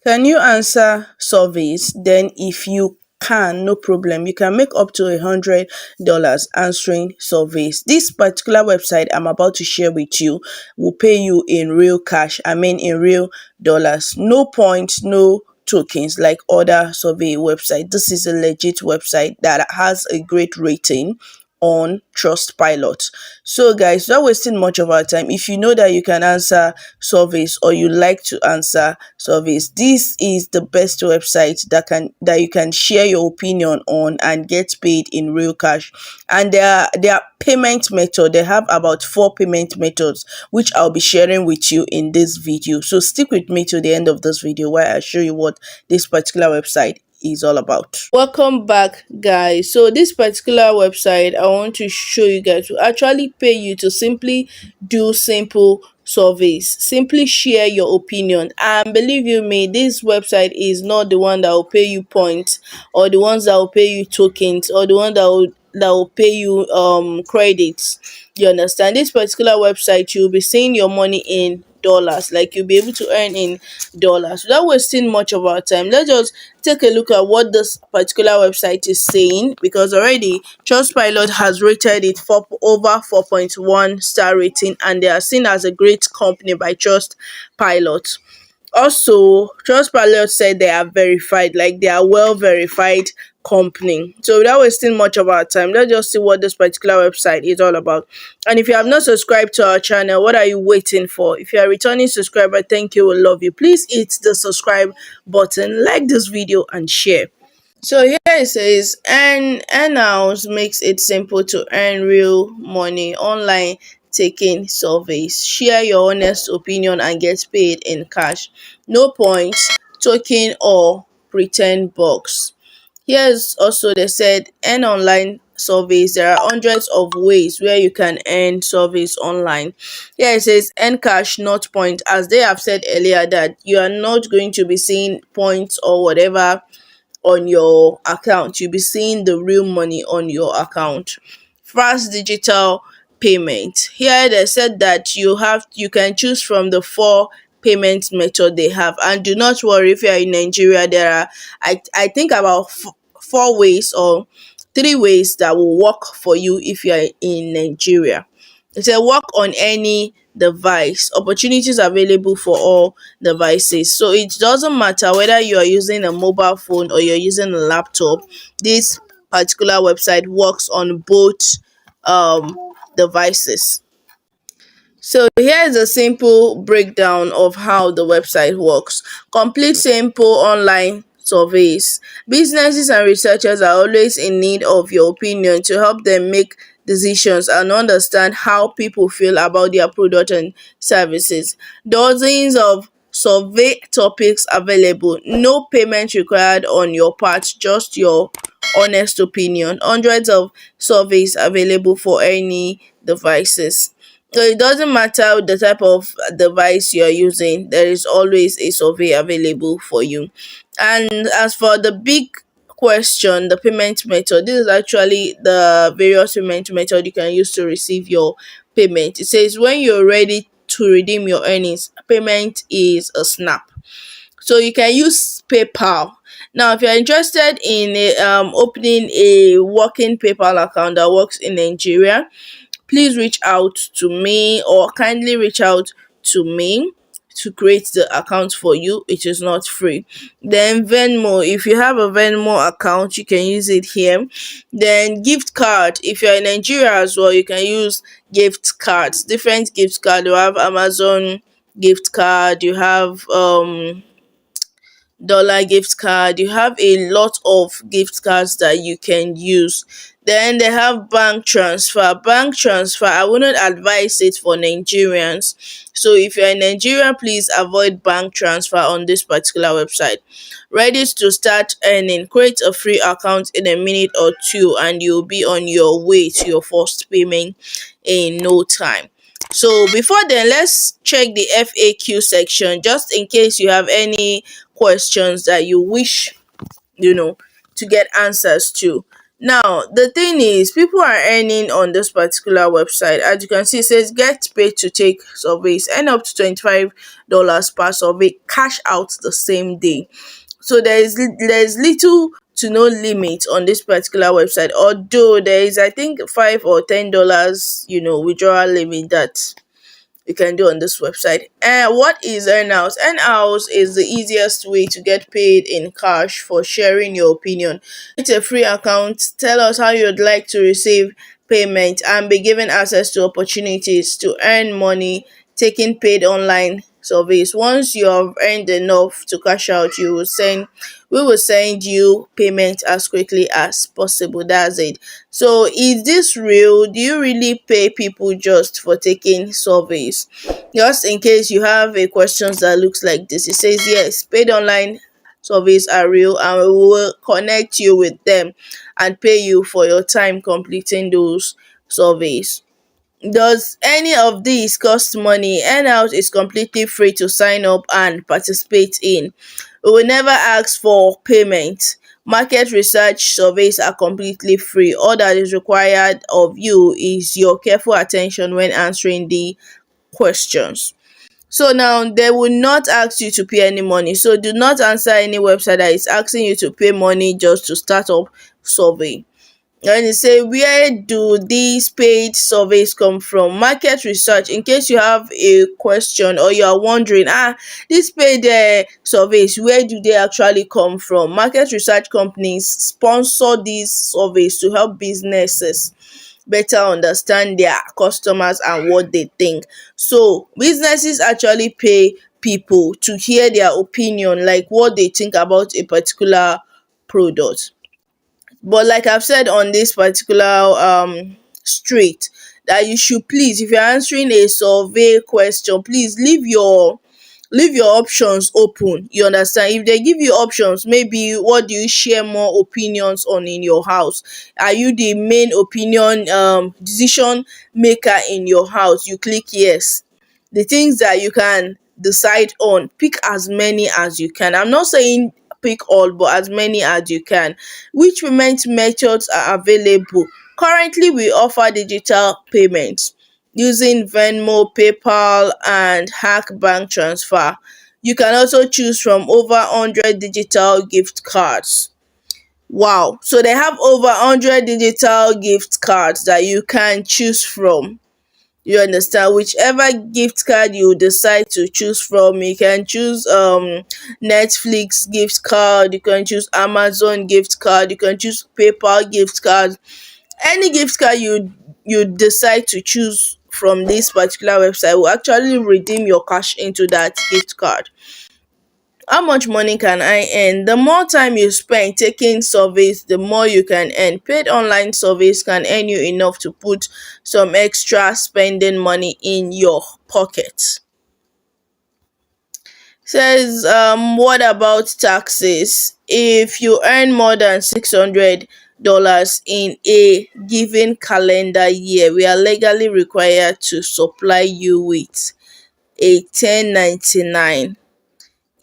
Can you answer surveys? Then if you can, no problem. You can make up to $100 answering surveys. This particular website I'm about to share with you will pay you in real cash. I mean in real dollars. No points, no tokens like other survey website. This is a legit website that has a great rating on Trustpilot. So guys, not wasting much of our time. If you know that you can answer surveys or you like to answer surveys, this is the best website that you can share your opinion on and get paid in real cash. And their payment method, they have about 4 payment methods which I'll be sharing with you in this video. So stick with me to the end of this video where I show you what this particular website is all about. Welcome back guys. So this particular website I want to show you guys will actually pay you to simply do simple surveys, simply share your opinion. And believe you me, this website is not the one that will pay you points or the ones that will pay you tokens or the one that will pay you credits. You understand? This particular website, you'll be seeing your money in dollars, like you'll be able to earn in dollars. Without wasting much of our time, let's just take a look at what this particular website is saying, because already Trustpilot has rated it for over 4.1 star rating, and they are seen as a great company by Trustpilot. Also, Trustpilot said they are verified, like they are well verified company. So without wasting much of our time, let's just see what this particular website is all about. And if you have not subscribed to our channel, what are you waiting for? If you are a returning subscriber, thank you, we love you. Please hit the subscribe button, like this video and share. So here it says, Earnhouse makes it simple to earn real money online, taking surveys. Share your honest opinion and get paid in cash. No points, token or pretend box. Here's also they said earn online surveys. There are hundreds of ways where you can earn surveys online. Here it says earn cash, not point, as they have said earlier that you are not going to be seeing points or whatever on your account. You'll be seeing the real money on your account. Fast digital payment. Here they said that you can choose from the 4 payment method they have, and do not worry if you are in Nigeria. There are I think about 4 ways or 3 ways that will work for you if you are in Nigeria. It's a work on any device. Opportunities available for all devices. So it doesn't matter whether you are using a mobile phone or you're using a laptop. This particular website works on both um devices. So here's a simple breakdown of how the website works. Complete simple online surveys. Businesses and researchers are always in need of your opinion to help them make decisions and understand how people feel about their product and services. Dozens of survey topics available. No payment required on your part, just your honest opinion. Hundreds of surveys available for any devices. So it doesn't matter the type of device you're using, there is always a survey available for you. And as for the big question, the payment method, this is actually the various payment method you can use to receive your payment. It says when you're ready to redeem your earnings, payment is a snap. So you can use PayPal. Now, if you're interested in opening a working PayPal account that works in Nigeria, please reach out to me or kindly reach out to me to create the account for you. It is not free. Then Venmo, if you have a Venmo account, you can use it here. Then gift card, if you're in Nigeria as well, you can use gift cards, different gift card. You have Amazon gift card, you have dollar gift card. You have a lot of gift cards that you can use. Then they have bank transfer. Bank transfer, I wouldn't advise it for Nigerians. So if you're in Nigeria, please avoid bank transfer on this particular website. Ready to start earning? Create a free account in a minute or two and you'll be on your way to your first payment in no time. So before then, let's check the FAQ section just in case you have any questions that you wish, to get answers to. Now, the thing is, people are earning on this particular website. As you can see, it says get paid to take surveys, earn up to $25 per survey, cash out the same day. So there's little to no limit on this particular website, although there is, I think, $5 or $10, withdrawal limit that you can do on this website. And what is Earnhouse? Earnhouse is the easiest way to get paid in cash for sharing your opinion. It's a free account. Tell us how you'd like to receive payment and be given access to opportunities to earn money taking paid online surveys. Once you have earned enough to cash out, we will send you payment as quickly as possible. That's it. So is this real? Do you really pay people just for taking surveys? Just in case you have a questions that looks like this, it says yes, paid online surveys are real and we will connect you with them and pay you for your time completing those surveys. Does any of these cost money? Earnout is completely free to sign up and participate in. We will never ask for payment. Market research surveys are completely free. All that is required of you is your careful attention when answering the questions. So now they will not ask you to pay any money. So do not answer any website that is asking you to pay money just to start up survey. And you say, where do these paid surveys come from? Market research. In case you have a question or you are wondering, these paid surveys, where do they actually come from? Market research companies sponsor these surveys to help businesses better understand their customers and what they think. So businesses actually pay people to hear their opinion, like what they think about a particular product. But like I've said on this particular street, that you should please, if you're answering a survey question, please leave your options open. You understand? If they give you options, maybe what do you share more opinions on in your house? Are you the main opinion decision maker in your house? You click yes. The things that you can decide on, pick as many as you can. I'm not saying pick all, but as many as you can. Which payment methods are available? Currently we offer digital payments using Venmo, PayPal and Hack Bank Transfer. You can also choose from over 100 digital gift cards. Wow. So they have over 100 digital gift cards that you can choose from. You understand? Whichever gift card you decide to choose from, you can choose Netflix gift card, you can choose Amazon gift card, you can choose PayPal gift card. Any gift card you decide to choose from this particular website will actually redeem your cash into that gift card. How much money can I earn? The more time you spend taking surveys, the more you can earn. Paid online surveys can earn you enough to put some extra spending money in your pocket. Says, what about taxes? If you earn more than $600 in a given calendar year, we are legally required to supply you with a 1099.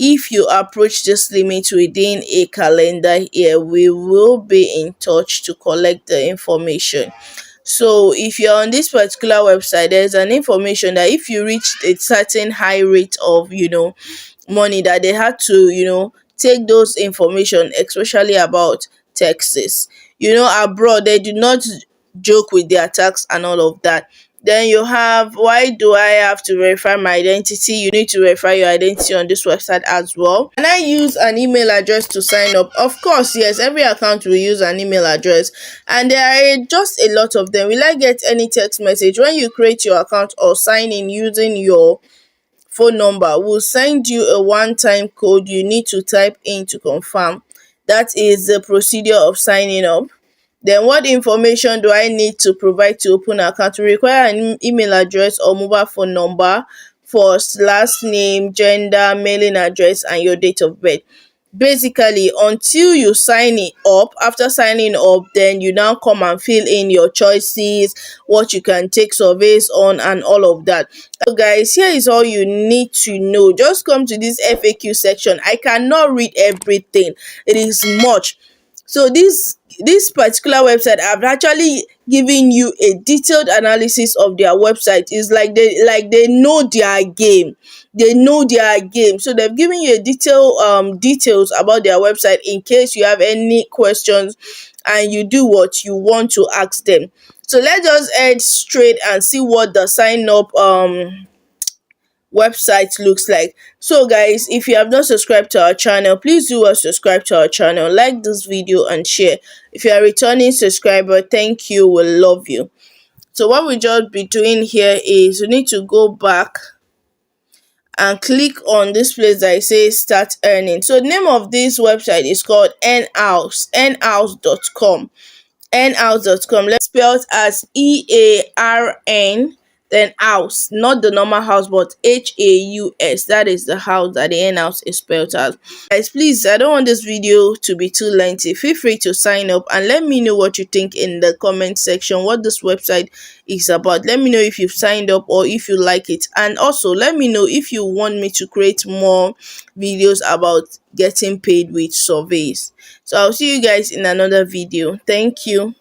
If you approach this limit within a calendar year, we will be in touch to collect the information. So if you're on this particular website, there's an information that if you reach a certain high rate of, money, that they had to, take those information, especially about taxes. Abroad, they do not joke with their tax and all of that. Then you have, why do I have to verify my identity? You need to verify your identity on this website as well. Can I use an email address to sign up? Of course, yes, every account will use an email address, and there are just a lot of them. Will I get any text message when you create your account or sign in using your phone number? We'll send you a one-time code you need to type in to confirm. That is the procedure of signing up. Then what information do I need to provide to open an account? We require an email address or mobile phone number, first, last name, gender, mailing address, and your date of birth. Basically, until you sign it up, after signing up, then you now come and fill in your choices, what you can take surveys on, and all of that. So guys, here is all you need to know. Just come to this FAQ section. I cannot read everything, it is much. So this particular website, I've actually given you a detailed analysis of their website. It's like they know their game. They know their game. So they've given you a details about their website in case you have any questions and you do what you want to ask them. So let's just head straight and see what the sign up website looks like. So guys, if you have not subscribed to our channel, please do subscribe to our channel, like this video and share. If you are a returning subscriber, thank you, we love you. So what we just be doing here is we need to go back and click on this place that it says start earning. So the name of this website is called nhouse.com. nhouse.com. Let's spell it as EARN, then house, not the normal house, but HAUS. That is the house that the N house is spelled as. Guys, please, I don't want this video to be too lengthy. Feel free to sign up and let me know what you think in the comment section, what this website is about. Let me know if you've signed up or if you like it, and also let me know if you want me to create more videos about getting paid with surveys. So I'll see you guys in another video. Thank you.